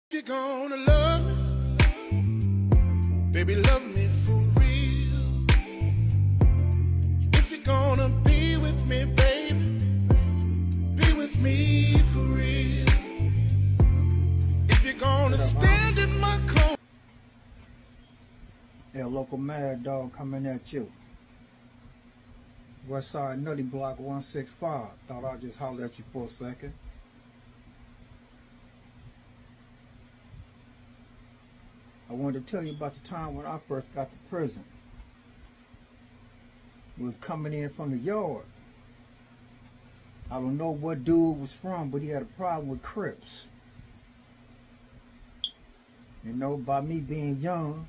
If you're gonna love me, baby, love me for real. If you're gonna be with me, baby, be with me for real. If you're gonna stand in my corner. Yeah, local Mad Dog coming at you. Westside Nutty Block 165. Thought I'd just holler at you for a second. I wanted to tell you about the time when I first got to prison. It was coming in from the yard. I don't know what dude was from, but he had a problem with Crips. You know, by me being young,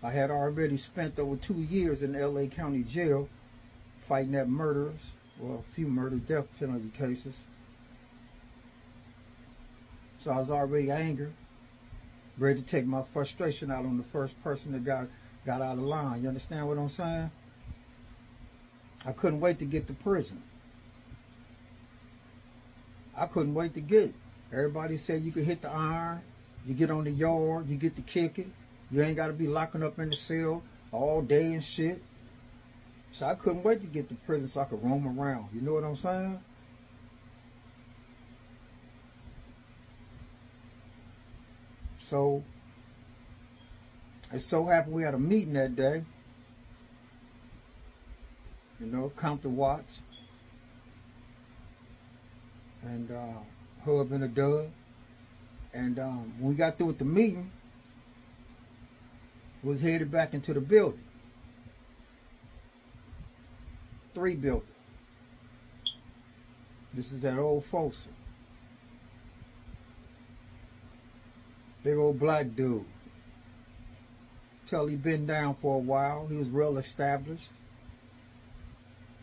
I had already spent over 2 years in the LA County Jail fighting at murderers, well, a few murder death penalty cases. So I was already angry, ready to take my frustration out on the first person that got out of line. You understand what I'm saying? I couldn't wait to get to prison. I couldn't wait to get it. Everybody said you could hit the iron, you get on the yard, you get to kick it. You ain't got to be locking up in the cell all day and shit. So I couldn't wait to get to prison so I could roam around. You know what I'm saying? So it so happened we had a meeting that day. You know, Compton Watts and Hub and a Dub. And when we got through with the meeting, was headed back into the building. 3 building. This is that old Folsom. Big old black dude. Tell he been down for a while. He was well established.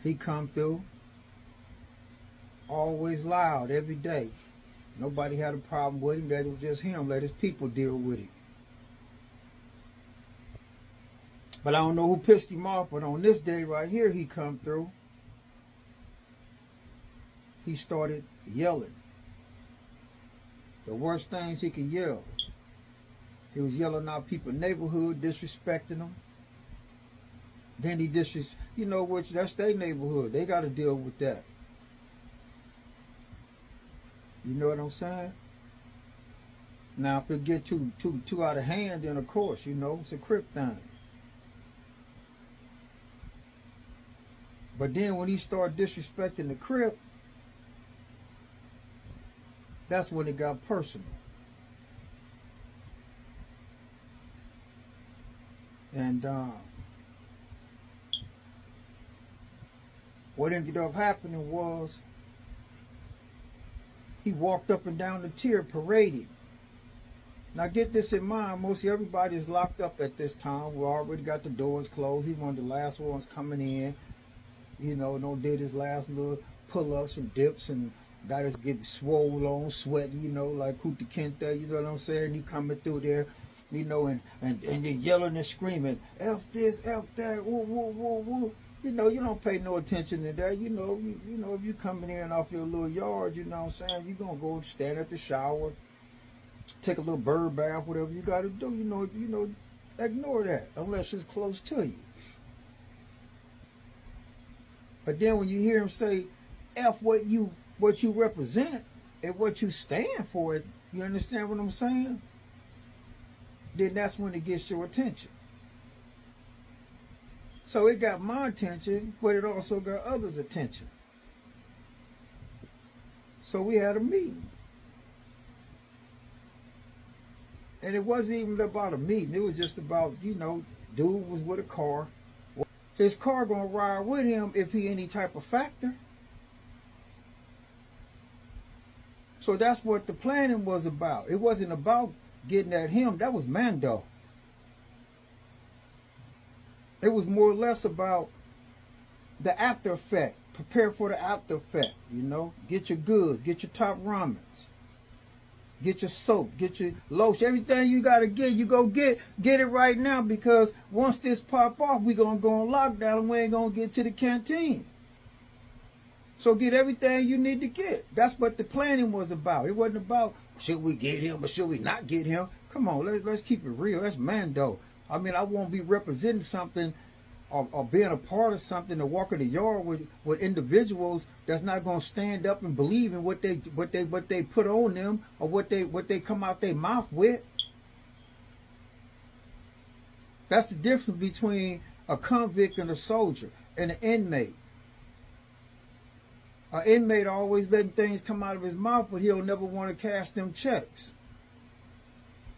He come through. Always loud every day. Nobody had a problem with him. That it was just him. Let his people deal with him. But I don't know who pissed him off, but on this day right here, he come through. He started yelling. The worst things he could yell. He was yelling out people's neighborhood, disrespecting them. Then he you know which, that's their neighborhood. They got to deal with that. You know what I'm saying? Now, if it get too out of hand, then of course, you know, it's a CRIP thing. But then when he started disrespecting the CRIP, that's when it got personal. And what ended up happening was he walked up and down the tier parading. Now get this in mind, mostly everybody is locked up at this time. We already got the doors closed. He one of the last ones coming in. You know, did his last little pull-ups and dips and got his get swole on, sweating, you know, like Hootie Kente, you know what I'm saying? He coming through there, you know, and then yelling and screaming, F this, F that, woo, woo, woo, woo. You know, you don't pay no attention to that. You know, if you coming in off your little yard, you know what I'm saying, you're going to go stand at the shower, take a little bird bath, whatever you got to do, you know, ignore that unless it's close to you. But then when you hear him say, F what you represent and what you stand for, you understand what I'm saying? Then that's when it gets your attention. So it got my attention, but it also got others' attention. So we had a meeting. And it wasn't even about a meeting. It was just about, you know, dude was with a car. His car gonna ride with him if he any type of factor. So that's what the planning was about. It wasn't about getting at him. That was Mando. It was more or less about the after effect. Prepare for the after effect, you know. Get your goods, get your top ramens. Get your soap, get your lotion, everything you gotta get, you go get it right now, because once this pop off, we gonna go on lockdown and we ain't gonna get to the canteen. So get everything you need to get. That's what the planning was about. It wasn't about should we get him or should we not get him. Come on, let's keep it real. That's Mando. I mean, I won't be representing something or being a part of something or walking the yard with individuals that's not gonna stand up and believe in what they put on them or what they come out their mouth with. That's the difference between a convict and a soldier and an inmate. An inmate always letting things come out of his mouth, but he'll never want to cash them checks.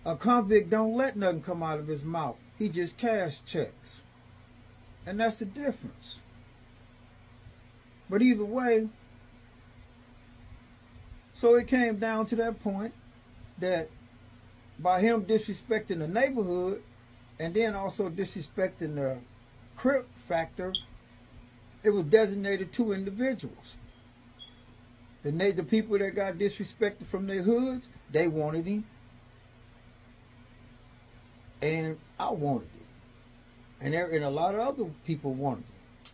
A convict don't let nothing come out of his mouth. He just cash checks. And that's the difference. But either way, so it came down to that point that by him disrespecting the neighborhood and then also disrespecting the CRIP factor, it was designated two individuals. The people that got disrespected from their hoods, they wanted him. And I wanted it. And a lot of other people wanted it.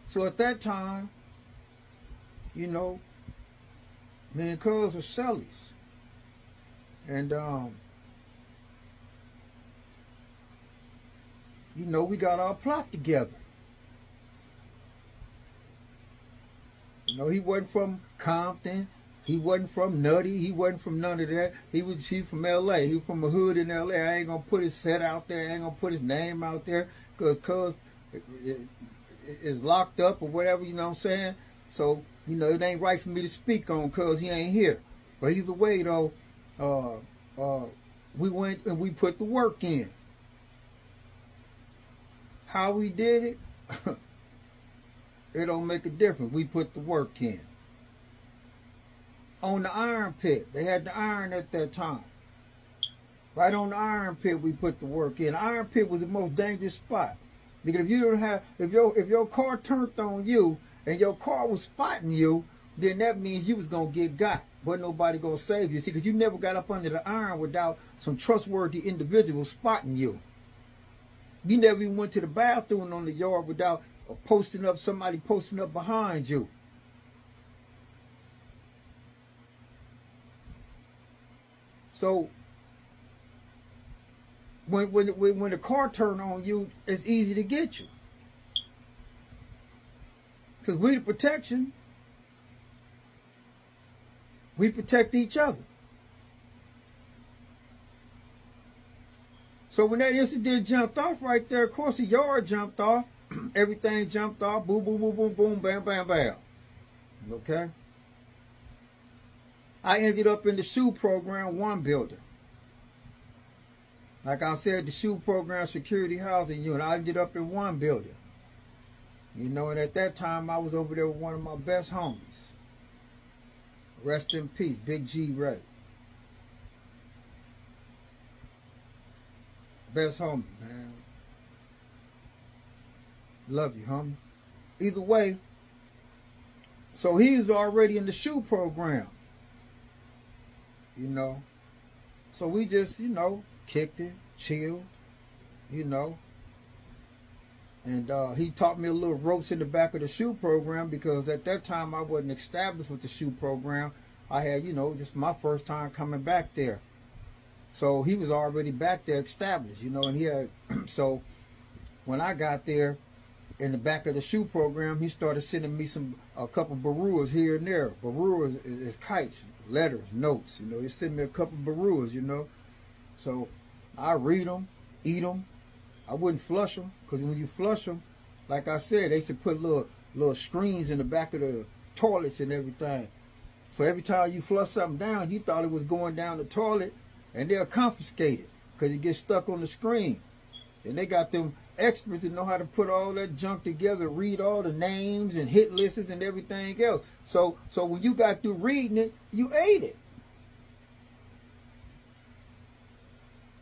So at that time, you know, me and Cuz were sellies. And, you know, we got our plot together. You know, he wasn't from Compton. He wasn't from Nutty. He wasn't from none of that. He from L.A. He was from a hood in L.A. I ain't going to put his head out there. I ain't going to put his name out there because Cuz is locked up or whatever, you know what I'm saying? So, you know, it ain't right for me to speak on Cuz he ain't here. But either way, though, we went and we put the work in. How we did it, it don't make a difference. We put the work in. On the iron pit, they had the iron at that time. Right on the iron pit, we put the work in. The iron pit was the most dangerous spot because if you don't have, if your car turned on you and your car was spotting you, then that means you was gonna get got. But nobody gonna save you. See, because you never got up under the iron without some trustworthy individuals spotting you. You never even went to the bathroom on the yard without somebody posting up behind you. So when the car turn on you, it's easy to get you. Because we the protection. We protect each other. So when that incident jumped off right there, of course the yard jumped off. Everything jumped off. Boom, boom, boom, boom, boom, bam, bam, bam. Okay? I ended up in the SHU program 1 building. Like I said, the SHU program security housing unit. I ended up in 1 building. You know, and at that time I was over there with one of my best homies. Rest in peace, Big G Ray. Best homie, man. Love you, homie. Either way, so he's already in the SHU program. You know. So we just, you know, kicked it, chilled, you know. And he taught me a little ropes in the back of the SHU program because at that time I wasn't established with the SHU program. I had, you know, just my first time coming back there. So he was already back there established, you know, and he had, so when I got there in the back of the SHU program, he started sending me a couple baruas here and there. Baruas is kites, letters, notes, you know. He sent me a couple baruas, you know. So I read them, eat them. I wouldn't flush them because when you flush them, like I said, they used to put little screens in the back of the toilets and everything. So every time you flush something down, you thought it was going down the toilet, and they'll confiscate it because it gets stuck on the screen. And they got them experts that know how to put all that junk together, read all the names and hit lists and everything else. So when you got through reading it, you ate it.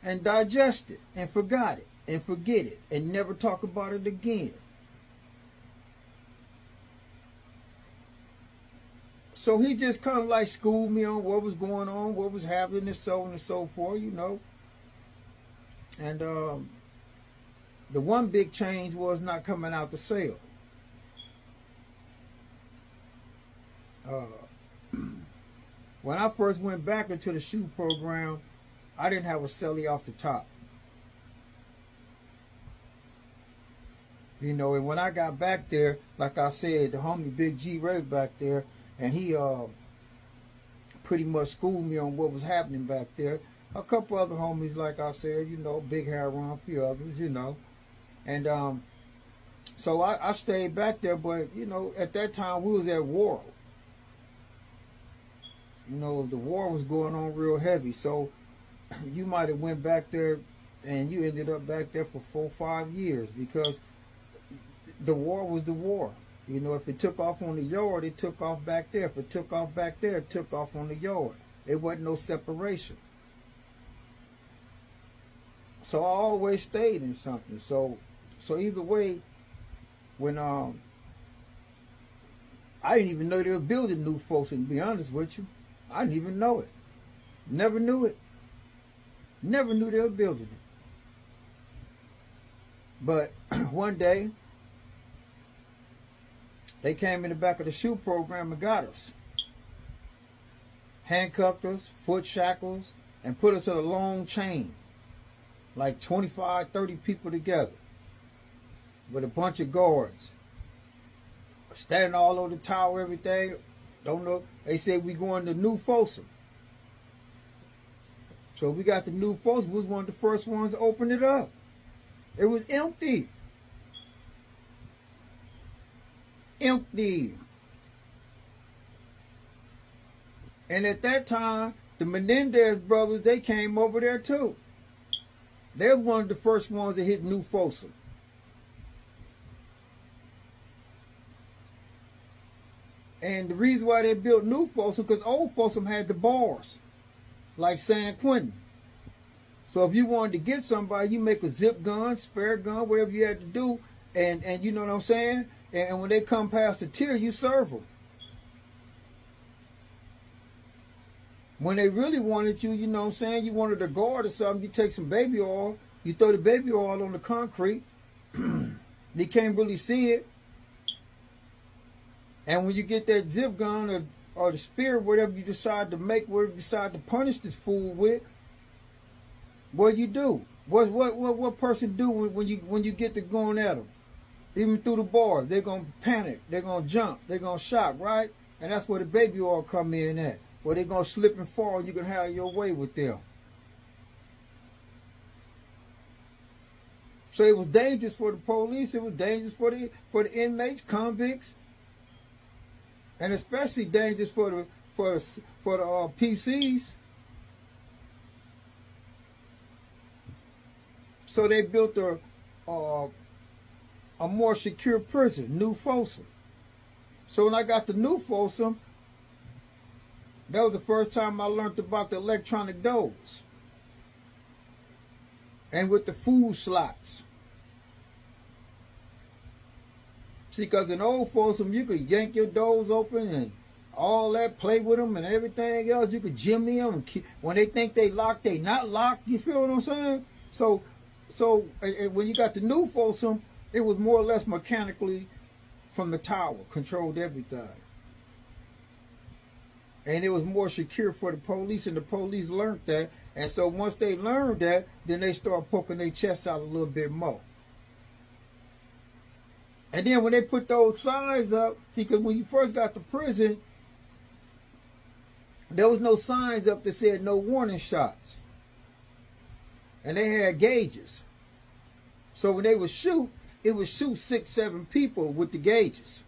And digest it and forgot it and forget it and never talk about it again. So he just kind of like schooled me on what was going on, what was happening, and so on and so forth, you know. And the one big change was not coming out the cell. When I first went back into the shoe program, I didn't have a celly off the top. You know, and when I got back there, like I said, the homie Big G Ray back there, and he pretty much schooled me on what was happening back there. A couple other homies, like I said, you know, Big Hair Ron, a few others, you know. And so I stayed back there, but, you know, at that time we was at war. You know, the war was going on real heavy, so you might have went back there and you ended up back there for 4 or 5 years because the war was the war. You know, if it took off on the yard, it took off back there. If it took off back there, it took off on the yard. It wasn't no separation. So I always stayed in something. So either way, when I didn't even know they were building new folks, and to be honest with you, I didn't even know it. Never knew it. Never knew they were building it. But one day, they came in the back of the shoe program and got us. Handcuffed us, foot shackles, and put us in a long chain. Like 25, 30 people together. With a bunch of guards. Standing all over the tower, everything. Don't know. They said we going to New Folsom. So we got the New Folsom. We was one of the first ones to open it up. It was empty. Empty. And at that time, the Menendez brothers, they came over there too. They was one of the first ones that hit New Folsom. And the reason why they built New Folsom, because Old Folsom had the bars, like San Quentin. So if you wanted to get somebody, you make a zip gun, spare gun, whatever you had to do, and you know what I'm saying? And when they come past the tier, you serve them. When they really wanted you, you know what I'm saying, you wanted a guard or something, you take some baby oil, you throw the baby oil on the concrete, they can't really see it. And when you get that zip gun or the spear, whatever you decide to make, whatever you decide to punish this fool with, what you do? What person do when you get to going at them? Even through the bars, they're gonna panic, they're gonna jump, they're gonna shock, right? And that's where the baby oil come in at. Where they're gonna slip and fall, and you can have your way with them. So it was dangerous for the police. It was dangerous for the inmates, convicts. And especially dangerous for the PCs. So they built a more secure prison, New Folsom. So when I got to New Folsom, that was the first time I learned about the electronic doors. And with the food slots. See, because in Old Folsom, you could yank your doors open and all that, play with them and everything else. You could jimmy them. And when they think they locked, they not locked. You feel what I'm saying? So when you got the New Folsom, it was more or less mechanically from the tower, controlled everything. And it was more secure for the police, and the police learned that. And so once they learned that, then they start poking their chests out a little bit more. And then when they put those signs up, see, because when you first got to prison, there was no signs up that said no warning shots. And they had gauges. So when they would shoot, it would shoot 6, 7 people with the gauges.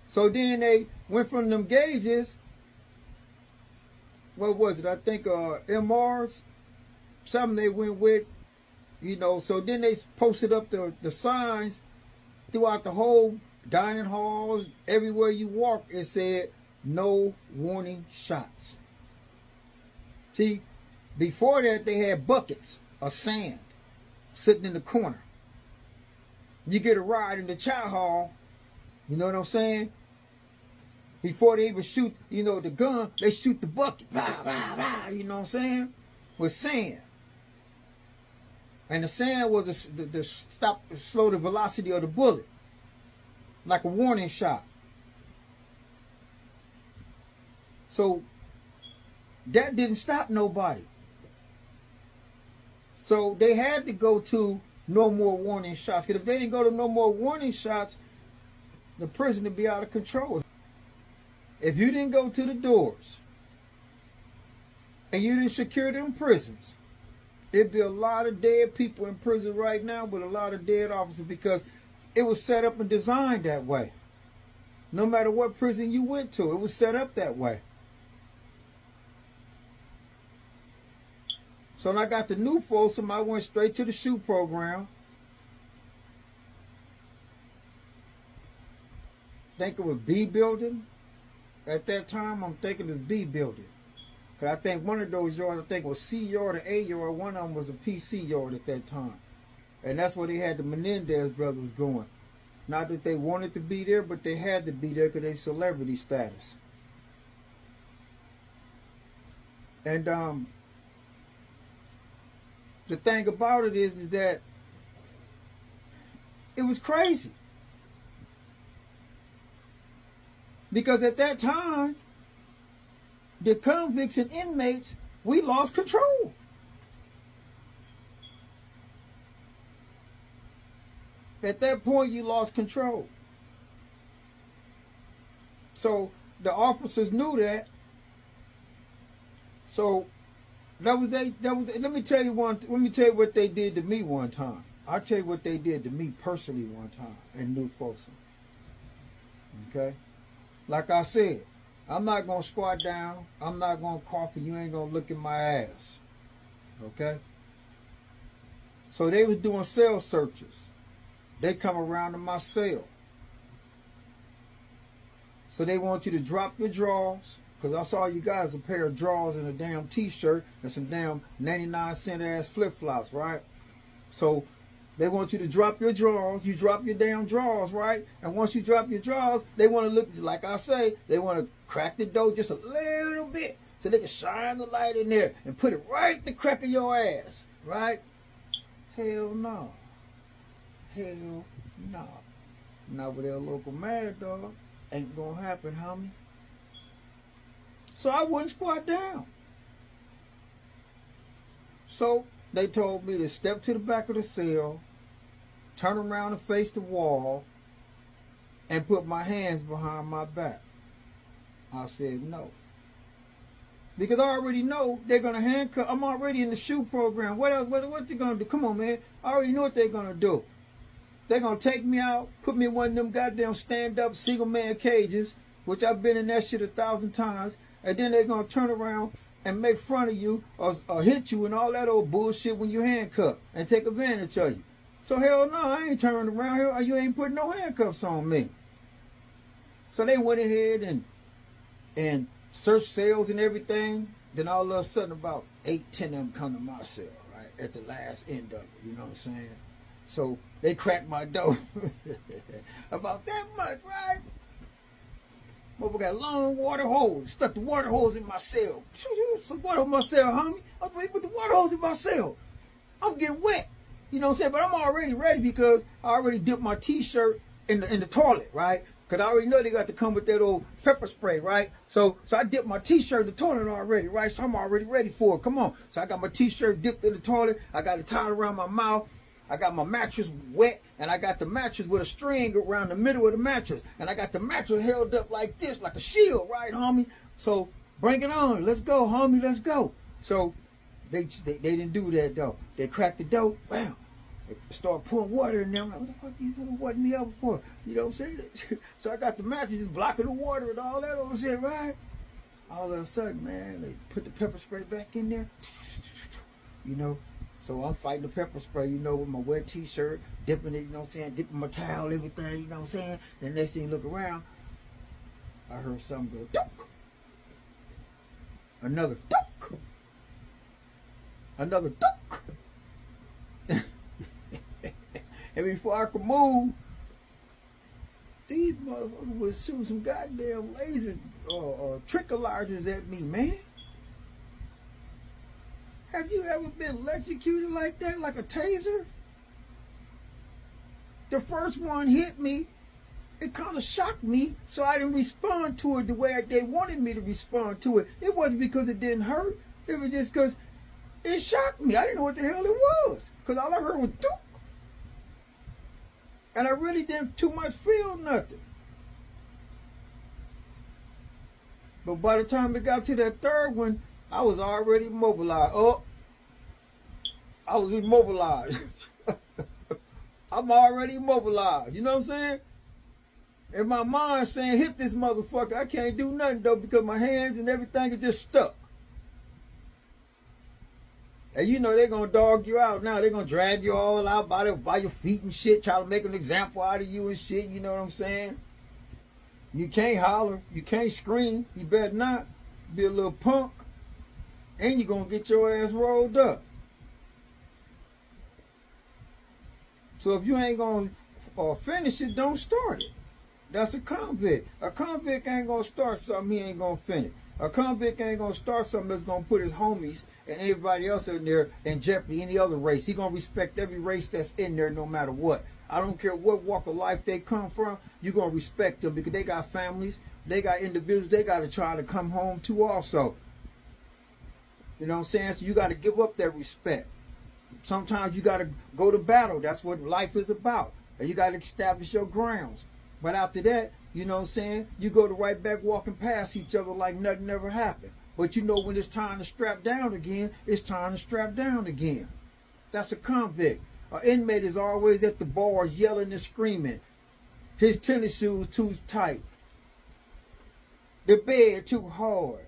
So then they went from them gauges, what was it? I think MRs, something they went with. You know, so then they posted up the signs throughout the whole dining halls, everywhere you walk, it said, no warning shots. See, before that, they had buckets of sand sitting in the corner. You get a ride in the chow hall, you know what I'm saying? Before they even shoot, you know, the gun, they shoot the bucket, rah, rah, rah, you know what I'm saying? With sand. And the sand was to slow the velocity of the bullet. like a warning shot. So that didn't stop nobody. So they had to go to no more warning shots. Because if they didn't go to no more warning shots, the prison would be out of control. If you didn't go to the doors and you didn't secure them prisons, there'd be a lot of dead people in prison right now with a lot of dead officers, because it was set up and designed that way. No matter what prison you went to, it was set up that way. So when I got to New Folsom, I went straight to the SHU program. I think it was B building. At that time, I'm thinking it was B building. Because I think one of those yards, I think it was C yard or A yard. One of them was a PC yard at that time. And that's where they had the Menendez brothers going. Not that they wanted to be there, but they had to be there because they celebrity status. And the thing about it is that it was crazy. Because at that time, the convicts and inmates, we lost control. At that point, you lost control. So the officers knew that. So let me tell you what they did to me one time. I'll tell you what they did to me personally one time in New Folsom. Okay? Like I said, I'm not going to squat down. I'm not going to cough, and you ain't going to look at my ass. Okay? So they was doing cell searches. They come around to my cell. So they want you to drop your drawers, because I saw you guys a pair of drawers and a damn t-shirt and some damn 99-cent ass flip-flops, right? So they want you to drop your drawers. You drop your damn drawers, right? And once you drop your drawers, they want to look, like I say, they want to crack the door just a little bit so they can shine the light in there and put it right at the crack of your ass, right? Hell no. Hell no. Not with that local mad dog. Ain't gonna happen, homie. So I wouldn't squat down. So they told me to step to the back of the cell, turn around and face the wall, and put my hands behind my back. I said no. Because I already know they're going to handcuff. I'm already in the SHU program. What else? What they going to do? Come on, man. I already know what they're going to do. They're going to take me out, put me in one of them goddamn stand-up single-man cages, which I've been in that shit 1,000 times, and then they're going to turn around and make fun of you or hit you and all that old bullshit when you handcuffed and take advantage of you. So hell no, I ain't turning around here. You ain't putting no handcuffs on me. So they went ahead and searched cells and everything. Then all of a sudden about 8, 10 of them come to my cell, right? At the last end of it, you know what I'm saying? So they cracked my door. About that much, right? Motherfucker got a long water hose. Stuck the water hose in my cell. Stuck the water hose in my cell, homie. I was waiting with the water hose in my cell. I'm getting wet. You know what I'm saying? But I'm already ready because I already dipped my t-shirt in the toilet, right? Because I already know they got to come with that old pepper spray, right? So I dipped my t-shirt in the toilet already, right? So I'm already ready for it. Come on. So I got my t-shirt dipped in the toilet. I got it tied around my mouth. I got my mattress wet, and I got the mattress with a string around the middle of the mattress. And I got the mattress held up like this, like a shield, right, homie? So bring it on. Let's go, homie. Let's go. So they didn't do that, though. They cracked the door. Bam. They started pouring water in there. I'm like, what the fuck you pouring water me up for? You know what I'm saying? So I got the mattress just blocking the water and all that old shit, right? All of a sudden, man, they put the pepper spray back in there. You know? So I'm fighting the pepper spray, you know, with my wet t-shirt, dipping it, you know what I'm saying, dipping my towel, everything, you know what I'm saying? Then next thing you look around, I heard something go, dunk. Another dunk. Another dunk. And before I could move, these motherfuckers was shooting some goddamn laser tranquilizers at me, man. Have you ever been electrocuted like that, like a taser? The first one hit me. it kind of shocked me, so I didn't respond to it the way they wanted me to respond to it. It wasn't because it didn't hurt. It was just because it shocked me. I didn't know what the hell it was, because all I heard was Duke. And I really didn't too much feel nothing. But by the time it got to that third one, I was already mobilized. Oh, I was immobilized. I'm already mobilized. You know what I'm saying? In my mind saying, hit this motherfucker. I can't do nothing though because my hands and everything are just stuck. And you know they're going to dog you out now. They're going to drag you all out by your feet and shit, try to make an example out of you and shit. You know what I'm saying? You can't holler. You can't scream. You better not be a little punk. And you're going to get your ass rolled up. So if you ain't going to finish it, don't start it. That's a convict. A convict ain't going to start something he ain't going to finish. A convict ain't going to start something that's going to put his homies and everybody else in there in jeopardy, any other race. He going to respect every race that's in there no matter what. I don't care what walk of life they come from, you're going to respect them because they got families, they got individuals they got to try to come home to also. You know what I'm saying? So you got to give up that respect. Sometimes you got to go to battle. That's what life is about. And you got to establish your grounds. But after that, you know what I'm saying? You go to right back walking past each other like nothing ever happened. But you know when it's time to strap down again, it's time to strap down again. That's a convict. An inmate is always at the bars yelling and screaming. His tennis shoes too tight. The bed too hard.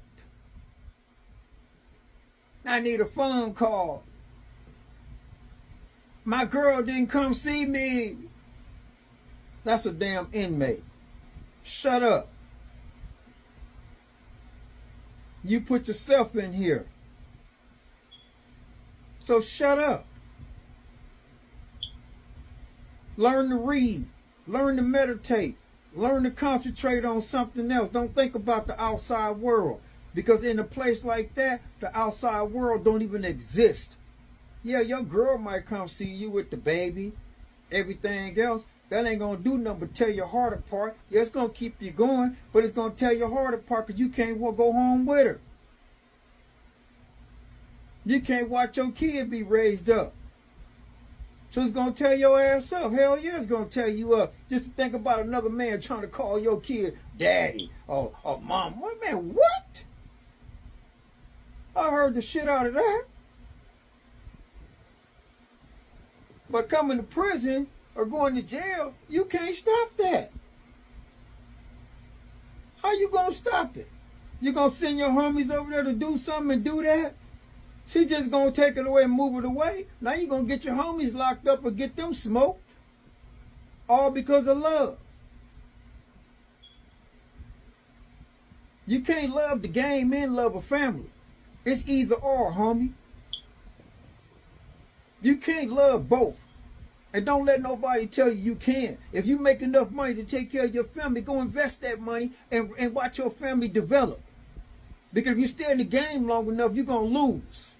I need a phone call. My girl didn't come see me. That's a damn inmate. Shut up. You put yourself in here. So shut up. Learn to read. Learn to meditate. Learn to concentrate on something else. Don't think about the outside world. Because in a place like that, the outside world don't even exist. Yeah, your girl might come see you with the baby, everything else. That ain't going to do nothing but tear your heart apart. Yeah, it's going to keep you going, but it's going to tear your heart apart because you can't go home with her. You can't watch your kid be raised up. So it's going to tear your ass up. Hell yeah, it's going to tear you up. Just to think about another man trying to call your kid daddy or mom. What, man, what? I heard the shit out of that. But coming to prison or going to jail, you can't stop that. How you going to stop it? You going to send your homies over there to do something and do that? She just going to take it away and move it away? Now you going to get your homies locked up or get them smoked? All because of love. You can't love the game and love a family. It's either or, homie. You can't love both. And don't let nobody tell you you can. If you make enough money to take care of your family, go invest that money and watch your family develop. Because if you stay in the game long enough, you're going to lose.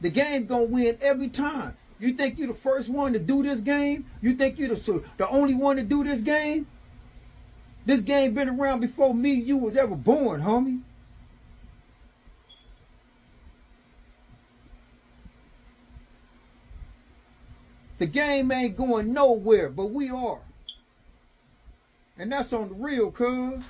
The game going to win every time. You think you're the first one to do this game? You think you're the only one to do this game? This game been around before me, you was ever born, homie. The game ain't going nowhere, but we are. And that's on the real, cuz.